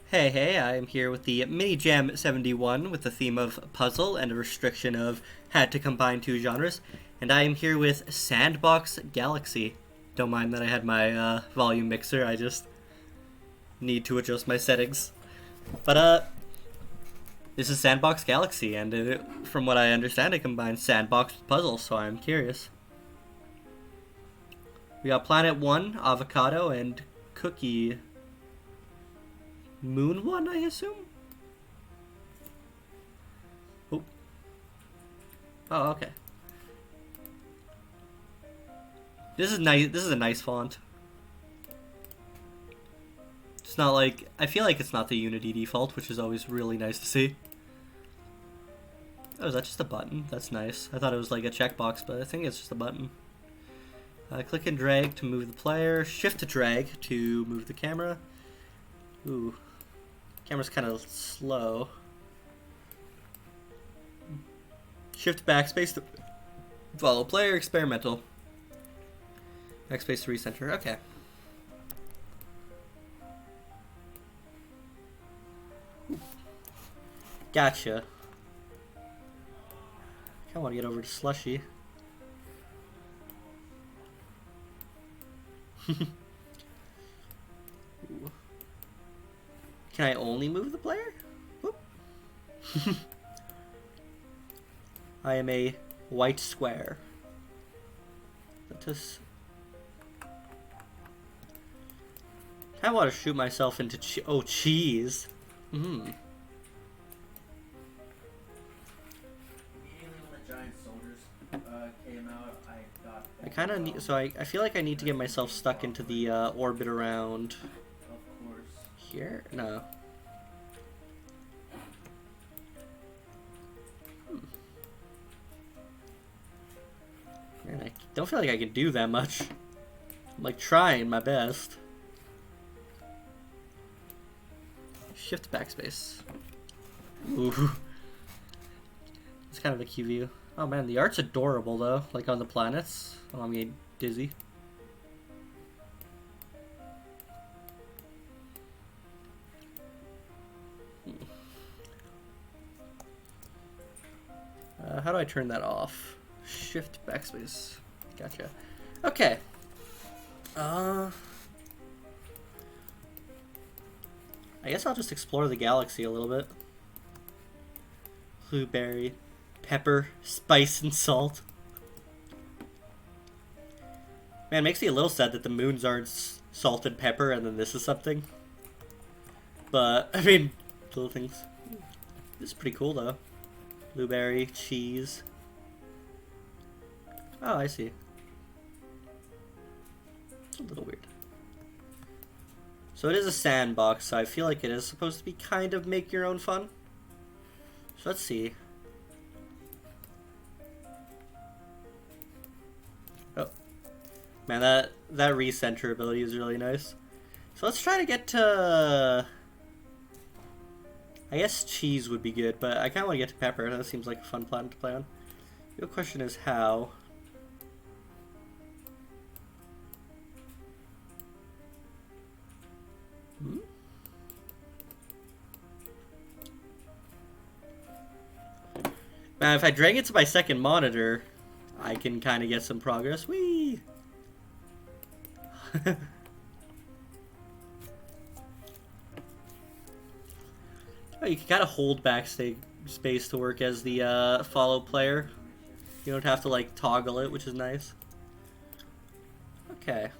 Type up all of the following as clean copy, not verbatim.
Hey, I am here with the Mini Jam 71 with the theme of puzzle and a restriction of had to combine two genres. And I am here with Sandbox Galaxy. Don't mind that I had my volume mixer, I just need to adjust my settings. But this is Sandbox Galaxy, and from what I understand, it combines sandbox with puzzle, so I'm curious. We got Planet 1, Avocado, and Cookie Moon 1, I assume? Oh. Oh, okay. This is nice. This is a nice font. It's not like... I feel like it's not the Unity default, which is always really nice to see. Oh, is that just a button? That's nice. I thought it was like a checkbox, but I think it's just a button. Click and drag to move the player. Shift to drag to move the camera. Ooh. Camera's kind of slow. Shift backspace to follow player. Experimental. Backspace to recenter. Okay. Gotcha. I want to get over to Slushy. Can I only move the player? Whoop. I am a white square. Let us... I want to shoot myself into cheese. Mm. I kind of need, so I feel like I need to get myself stuck into the orbit around here. No. Man, I don't feel like I can do that much. I'm like trying my best. Shift backspace. Ooh. It's kind of a cute view. Oh man, the art's adorable though, like on the planets. Oh, I'm getting dizzy. How do I turn that off? Shift backspace. Gotcha. Okay. I guess I'll just explore the galaxy a little bit. Blueberry. Pepper, spice, and salt. Man, it makes me a little sad that the moons aren't salt and pepper and then this is something. But, I mean, little things. This is pretty cool, though. Blueberry, cheese. Oh, I see. It's a little weird. So it is a sandbox, so I feel like it is supposed to be kind of make your own fun. So let's see. Man, that recenter ability is really nice. So let's try to get to... I guess cheese would be good, but I kind of want to get to pepper. That seems like a fun plan to play on. The real question is how. Man, if I drag it to my second monitor, I can kind of get some progress. Whee! Oh, you can kind of hold backspace to work as the follow player. You don't have to like toggle it, which is nice. Okay.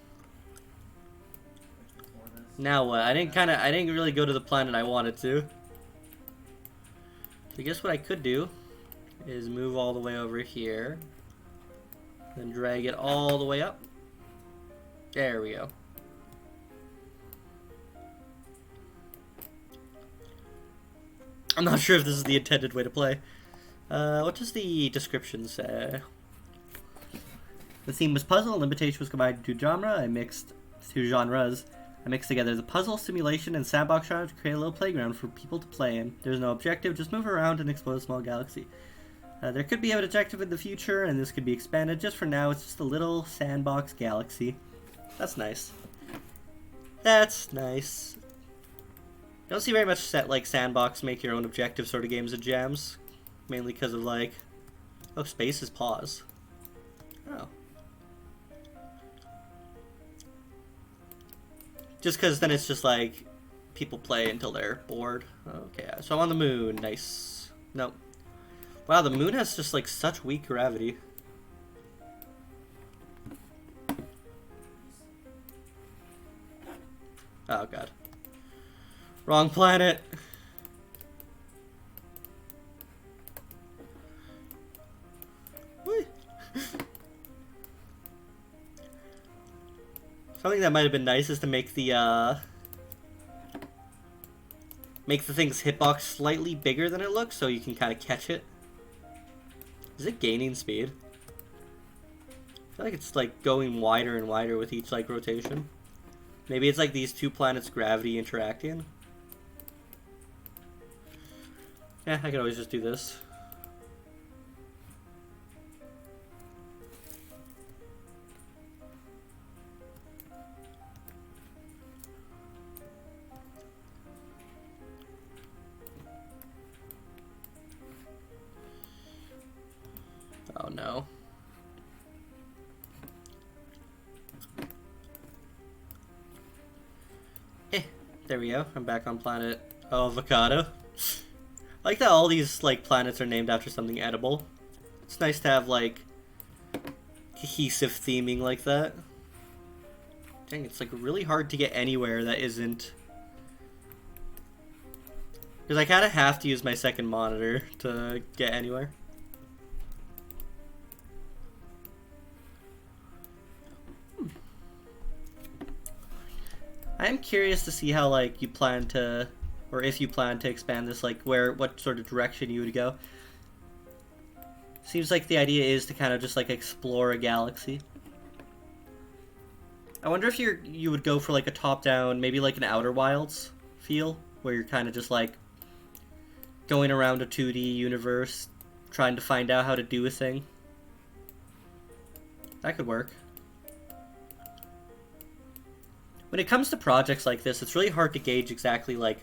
Now what? I didn't really go to the planet I wanted to. So I guess what I could do is move all the way over here, then drag it all the way up. There we go. I'm not sure if this is the intended way to play. What does the description say? The theme was puzzle, limitation was combined into genre. I mixed two genres. I mixed together the puzzle, simulation, and sandbox genre to create a little playground for people to play in. There's no objective, just move around and explore the small galaxy. There could be an objective in the future, and this could be expanded. Just for now, it's just a little sandbox galaxy. That's nice. That's nice. I don't see very much set like Sandbox make your own objective sort of games and jams. Mainly because of like... Oh, space is pause. Oh. Just because then it's just like... People play until they're bored. Okay, so I'm on the moon. Nice. Nope. Wow, the moon has just like such weak gravity. Oh god. Wrong planet. Something that might have been nice is to make the thing's hitbox slightly bigger than it looks, so you can kind of catch it. Is it gaining speed? I feel like it's like going wider and wider with each like rotation. Maybe it's like these two planets' gravity interacting. Yeah, I could always just do this. Oh no. There we go. I'm back on planet Avocado. I like that all these like planets are named after something edible. It's nice to have like cohesive theming like that. Dang, it's like really hard to get anywhere that isn't... Because I kind of have to use my second monitor to get anywhere. I am curious to see how like you plan to, or if you plan to expand this, like what sort of direction you would go. Seems like the idea is to kind of just like explore a galaxy. I wonder if you would go for like a top-down, maybe like an Outer Wilds feel, where you're kind of just like going around a 2D universe, trying to find out how to do a thing. That could work. When it comes to projects like this, it's really hard to gauge exactly like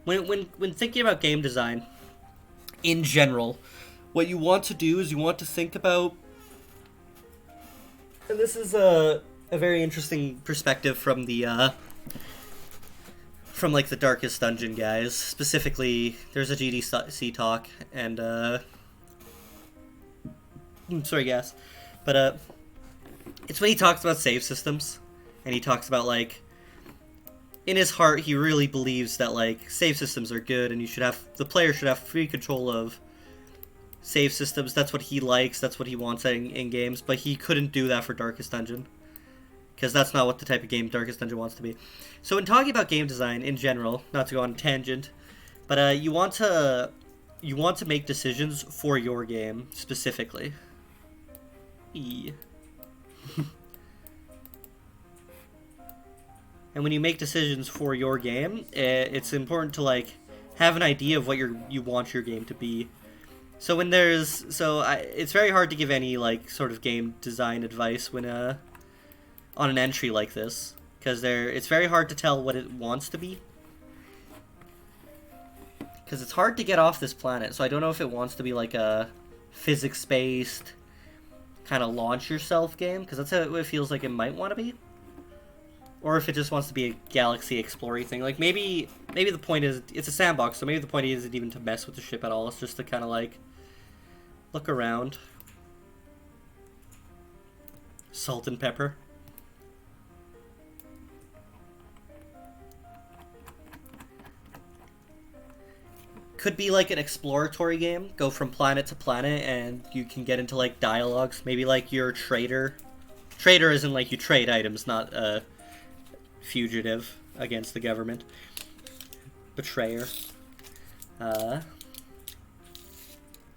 when thinking about game design in general, what you want to do is you want to think about, and this is a very interesting perspective from the from like the Darkest Dungeon guys. Specifically, there's a GDC talk, and sorry guys, but it's when he talks about save systems, and he talks about like, in his heart, he really believes that like save systems are good, and the player should have free control of save systems. That's what he likes. That's what he wants in games. But he couldn't do that for Darkest Dungeon, because that's not what the type of game Darkest Dungeon wants to be. So in talking about game design in general, not to go on a tangent, but you want to make decisions for your game specifically. And when you make decisions for your game, it's important to like have an idea of what you want your game to be. So when it's very hard to give any like sort of game design advice when on an entry like this, because it's very hard to tell what it wants to be. Because it's hard to get off this planet, so I don't know if it wants to be like a physics-based kind of launch yourself game, because that's how it feels like it might want to be. Or if it just wants to be a galaxy exploring thing. Like, maybe the point is, it's a sandbox, so maybe the point isn't even to mess with the ship at all. It's just to kind of, like, look around. Salt and pepper. Could be, like, an exploratory game. Go from planet to planet, and you can get into, like, dialogues. Maybe, like, you're a trader. Trader isn't, like, you trade items, not, fugitive against the government. Betrayer. I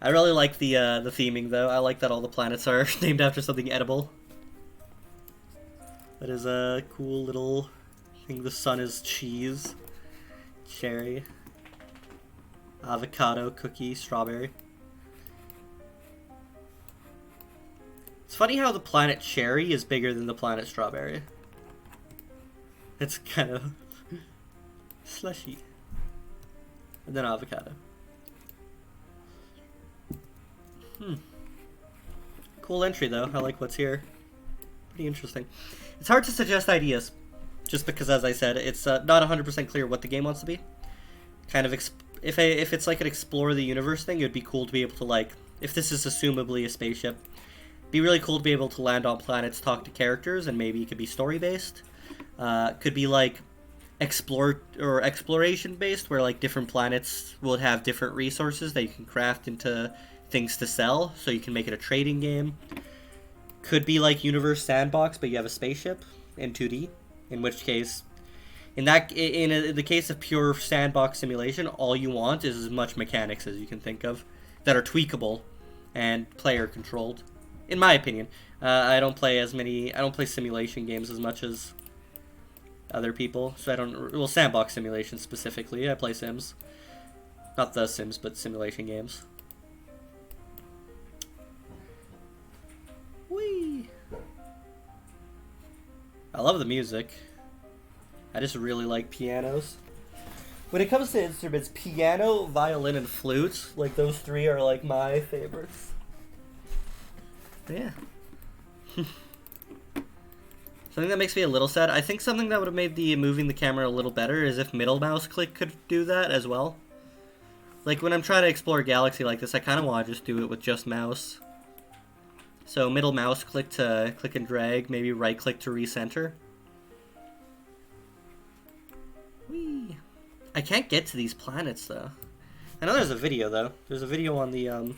really like the theming though. I like that all the planets are named after something edible. That is a cool little thing. The sun is cheese, cherry, avocado, cookie, strawberry. It's funny how the planet cherry is bigger than the planet strawberry. It's kind of slushy. and then avocado. Cool entry though. I like what's here. Pretty interesting. It's hard to suggest ideas, just because, as I said, it's not 100% clear what the game wants to be. Kind of, if it's like an explore the universe thing, it would be cool to be able to, like, if this is assumably a spaceship, be really cool to be able to land on planets, talk to characters, and maybe it could be story based. Could be like exploration based, where like different planets will have different resources that you can craft into things to sell, so you can make it a trading game. Could be like Universe Sandbox, but you have a spaceship in 2D, in which case, in the case of pure sandbox simulation, all you want is as much mechanics as you can think of that are tweakable and player controlled. In my opinion, I don't play simulation games as much as other people, so I don't. Well, sandbox simulation specifically, I play Sims, not The Sims, but simulation games. Whee! I love the music. I just really like pianos. When it comes to instruments, piano, violin, and flute, like those three are like my favorites. Yeah. Something that makes me a little sad, I think something that would have made the moving the camera a little better is if middle mouse click could do that as well. Like when I'm trying to explore a galaxy like this, I kind of want to just do it with just mouse. So middle mouse click to click and drag, maybe right click to recenter. Whee! I can't get to these planets though. I know there's a video though. There's a video on the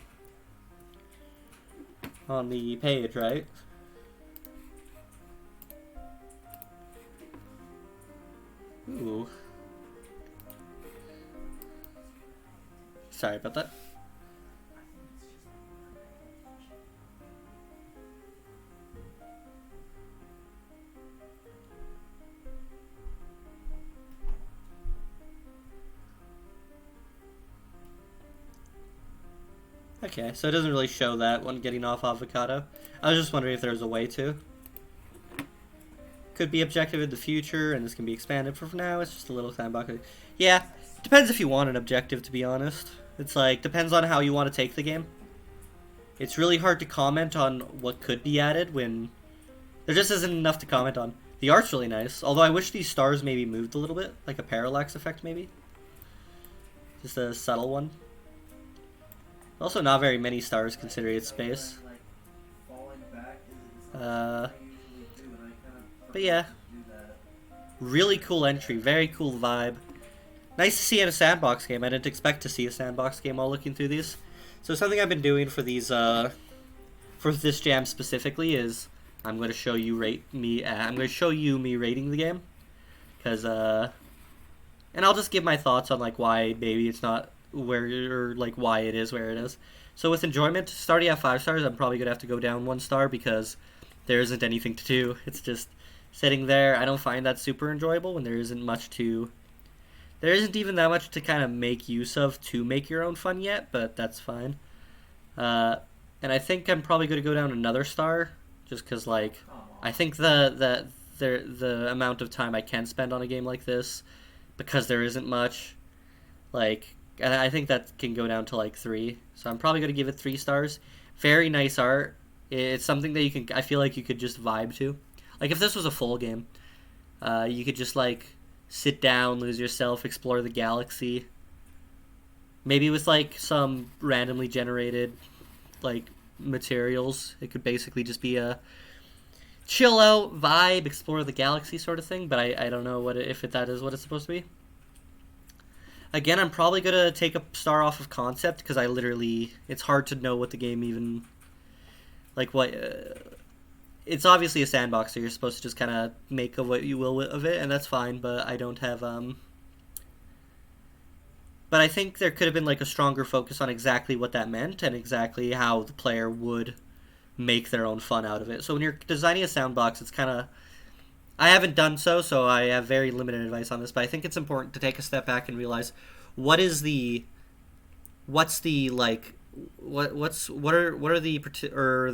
page, right? Ooh. Sorry about that. Okay, so it doesn't really show that one getting off avocado. I was just wondering if there was a way to. Could be objective in the future, and this can be expanded. For now, it's just a little sandbox. Yeah, depends if you want an objective, to be honest. It's like, depends on how you want to take the game. It's really hard to comment on what could be added when there just isn't enough to comment on. The art's really nice, although I wish these stars maybe moved a little bit, like a parallax effect maybe. Just a subtle one. Also not very many stars considering its space. But yeah, really cool entry, very cool vibe. Nice to see in a sandbox game. I didn't expect to see a sandbox game while looking through these. So something I've been doing for these, for this jam specifically is I'm going to show you me rating the game, because and I'll just give my thoughts on like why maybe it's not where, or like why it is where it is. So with enjoyment, starting at 5 stars, I'm probably gonna have to go down 1 star because there isn't anything to do. It's just sitting there. I don't find that super enjoyable when there isn't even that much to kind of make use of to make your own fun yet, but that's fine. And I think I'm probably gonna go down another star just because like I think the amount of time I can spend on a game like this, because there isn't much, like, and I think that can go down to like 3. So I'm probably going to give it 3 stars. Very nice art. It's something that I feel like you could just vibe to. Like if this was a full game, you could just like sit down, lose yourself, explore the galaxy. Maybe with like some randomly generated like materials. It could basically just be a chill out vibe, explore the galaxy sort of thing. But I don't know if that is what it's supposed to be. Again, I'm probably going to take a star off of concept because it's hard to know what the game even, like what, it's obviously a sandbox, so you're supposed to just kind of make of what you will of it, and that's fine, but I don't have, but I think there could have been like a stronger focus on exactly what that meant and exactly how the player would make their own fun out of it. So when you're designing a sandbox, it's kind of, I haven't done so I have very limited advice on this, but I think it's important to take a step back and realize what are the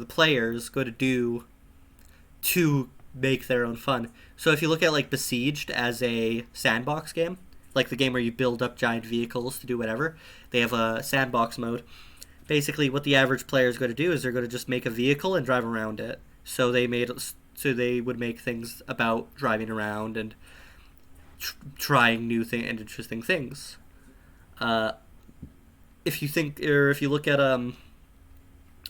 players going to do to make their own fun. So if you look at like Besieged as a sandbox game, like the game where you build up giant vehicles to do whatever. They have a sandbox mode. Basically, what the average player is going to do is they're going to just make a vehicle and drive around it. So they would make things about driving around and trying new and interesting things. If you look at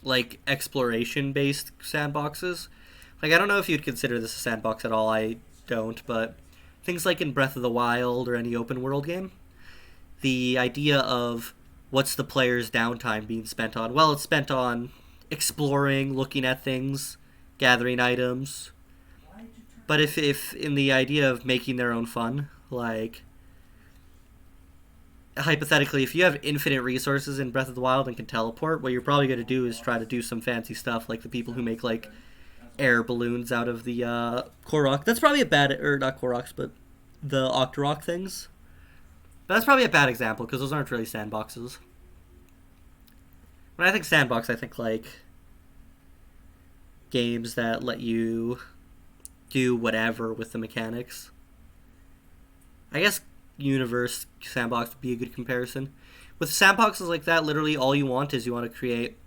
like exploration based sandboxes, like I don't know if you'd consider this a sandbox at all. I don't, but things like in Breath of the Wild or any open world game, the idea of what's the player's downtime being spent on? Well, it's spent on exploring, looking at things, gathering items. But if in the idea of making their own fun, like hypothetically, if you have infinite resources in Breath of the Wild and can teleport, what you're probably going to do is try to do some fancy stuff, like the people who make like air balloons out of the Korok. That's probably a bad, or not Koroks, but the Octorok things. But that's probably a bad example because those aren't really sandboxes. When I think sandbox, I think like games that let you do whatever with the mechanics. I guess Universe Sandbox would be a good comparison. With sandboxes like that, literally all you want is you want to create,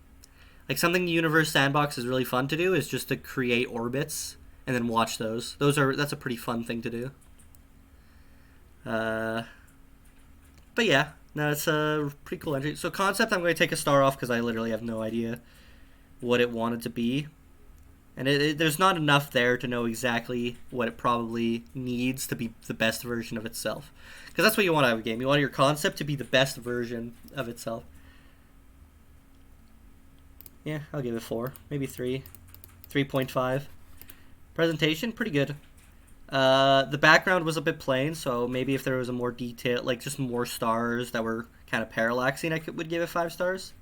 like something Universe Sandbox is really fun to do is just to create orbits and then watch those. That's a pretty fun thing to do. But yeah, no, it's a pretty cool entry. So concept, I'm going to take a star off because I literally have no idea what it wanted to be. And there's not enough there to know exactly what it probably needs to be the best version of itself. Because that's what you want out of a game. You want your concept to be the best version of itself. Yeah, I'll give it 4. Maybe 3. 3.5. Presentation, pretty good. The background was a bit plain, so maybe if there was a more detail, like just more stars that were kind of parallaxing, would give it 5 stars.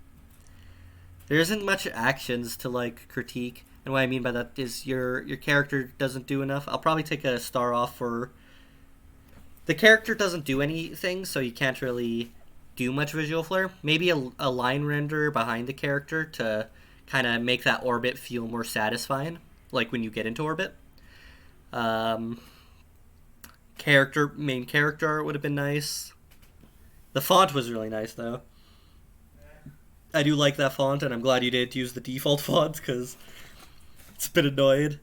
There isn't much actions to like critique. And what I mean by that is your character doesn't do enough. I'll probably take a star off for... The character doesn't do anything, so you can't really do much visual flair. Maybe a line render behind the character to kind of make that orbit feel more satisfying, like when you get into orbit. Main character art would have been nice. The font was really nice, though. I do like that font, and I'm glad you didn't use the default font, because... it's a bit annoyed.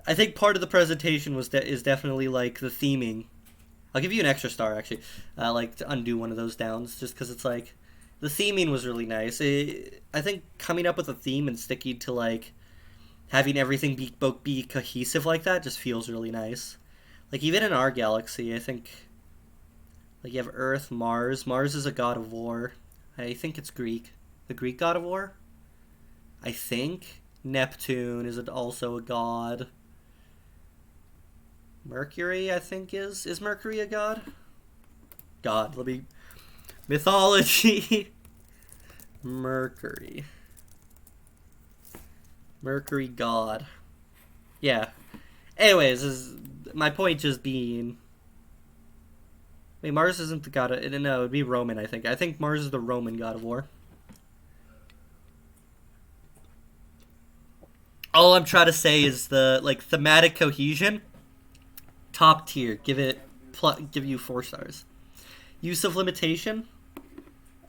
I think part of the presentation is definitely like the theming. I'll give you an extra star actually, like to undo one of those downs, just because it's like the theming was really nice. I think coming up with a theme and sticking to like having everything be cohesive like that just feels really nice. Like even in our galaxy, I think like you have Earth, Mars. Mars is a god of war. I think it's Greek, the Greek god of war. I think. Neptune is also a god. Mercury, I think, is Mercury a god? God, let me... Mythology. Mercury. Mercury god. Yeah. Anyways, my point just being... Wait, Mars isn't the god of... No, it would be Roman, I think. I think Mars is the Roman god of war. All I'm trying to say is the like thematic cohesion, top tier. Give you 4 stars. Use of limitation.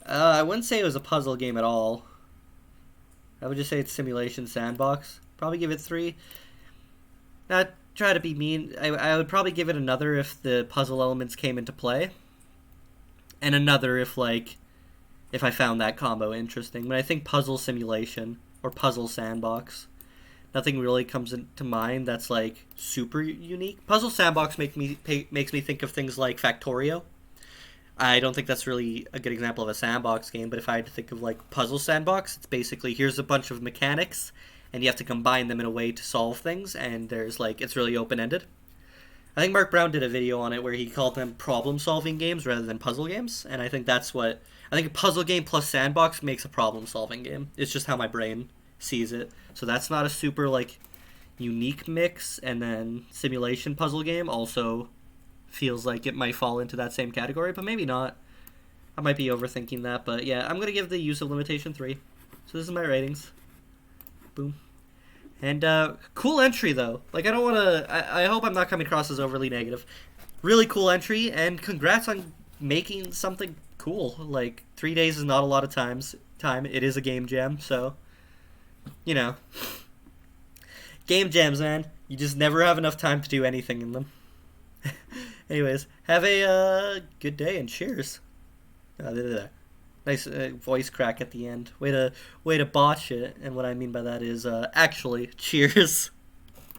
I wouldn't say it was a puzzle game at all. I would just say it's simulation sandbox. Probably give it 3. Not try to be mean. I would probably give it another if the puzzle elements came into play, and another if I found that combo interesting. But I think puzzle simulation or puzzle sandbox. Nothing really comes into mind that's like super unique. Puzzle Sandbox makes me think of things like Factorio. I don't think that's really a good example of a sandbox game, but if I had to think of like Puzzle Sandbox, it's basically here's a bunch of mechanics and you have to combine them in a way to solve things, and there's like it's really open-ended. I think Mark Brown did a video on it where he called them problem-solving games rather than puzzle games, and I think a puzzle game plus sandbox makes a problem-solving game. It's just how my brain sees it. So that's not a super like unique mix, and then simulation puzzle game also feels like it might fall into that same category, but maybe not. I might be overthinking that, but yeah, I'm gonna give the use of limitation 3. So this is my ratings. Boom. And cool entry though. Like I hope I'm not coming across as overly negative. Really cool entry, and congrats on making something cool. Like 3 days is not a lot of time. It is a game jam, so you know, game jams, man. You just never have enough time to do anything in them. Anyways, have a good day and cheers. Nice voice crack at the end. Way to botch it. And what I mean by that is actually cheers.